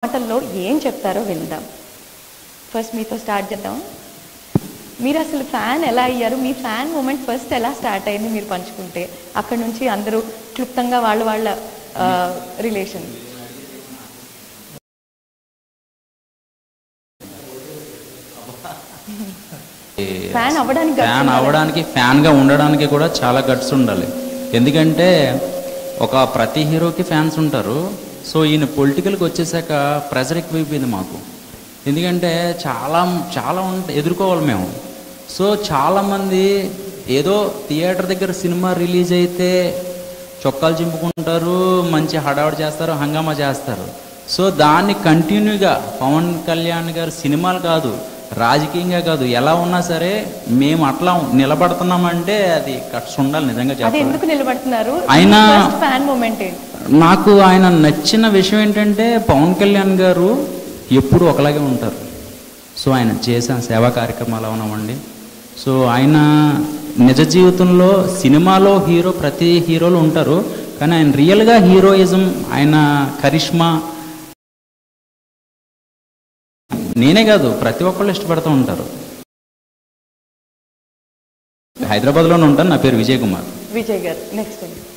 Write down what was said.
మాటల్లో ఏం చెప్తారో విందాం. ఫస్ట్ మీతో స్టార్ట్ చేద్దాం. మీరు అసలు ఫ్యాన్ ఎలా అయ్యారు? మీ ఫ్యాన్ మూమెంట్ ఫస్ట్ ఎలా స్టార్ట్ అయింది మీరు పంచుకుంటే, అక్కడ నుంచి అందరూ క్లుప్తంగా వాళ్ళ రిలేషన్. ఫ్యాన్ అవ్వడానికి ఫ్యాన్గా ఉండడానికి కూడా చాలా గట్స్ ఉండాలి. ఎందుకంటే ప్రతి హీరోకి ఫ్యాన్స్ ఉంటారు. సో ఈయన పొలిటికల్కి వచ్చేసాక ప్రెజర్ ఎక్కువైపోయింది మాకు. ఎందుకంటే చాలా ఎదుర్కోవాలి మేము. సో చాలామంది ఏదో థియేటర్ దగ్గర సినిమా రిలీజ్ అయితే చొక్కాలు చింపుకుంటారు, మంచి హడావుడి చేస్తారు, హంగామా చేస్తారు. సో దాన్ని కంటిన్యూగా పవన్ కళ్యాణ్ గారు సినిమాలు కాదు, రాజకీయంగా కాదు, ఎలా ఉన్నా సరే మేము అట్లా నిలబడుతున్నామంటే అది కట్స్ ఉండాలి. నిజంగా చెప్పాలి. ఎందుకు నిలబడుతున్నారు? నాకు ఆయన నచ్చిన విషయం ఏంటంటే పవన్ కళ్యాణ్ గారు ఎప్పుడు ఒకలాగే ఉంటారు. సో ఆయన చేసిన సేవా కార్యక్రమాలు అవనవ్వండి. సో ఆయన నిజ జీవితంలో సినిమాలో ప్రతి హీరోలు ఉంటారు, కానీ ఆయన రియల్గా హీరోయిజం, ఆయన కరిష్మా నేనే కాదు ప్రతి ఒక్కళ్ళు ఇష్టపడుతూ ఉంటారు. హైదరాబాద్లోనే ఉంటాను. నా పేరు విజయ్ కుమార్. విజయ్ గారు నెక్స్ట్.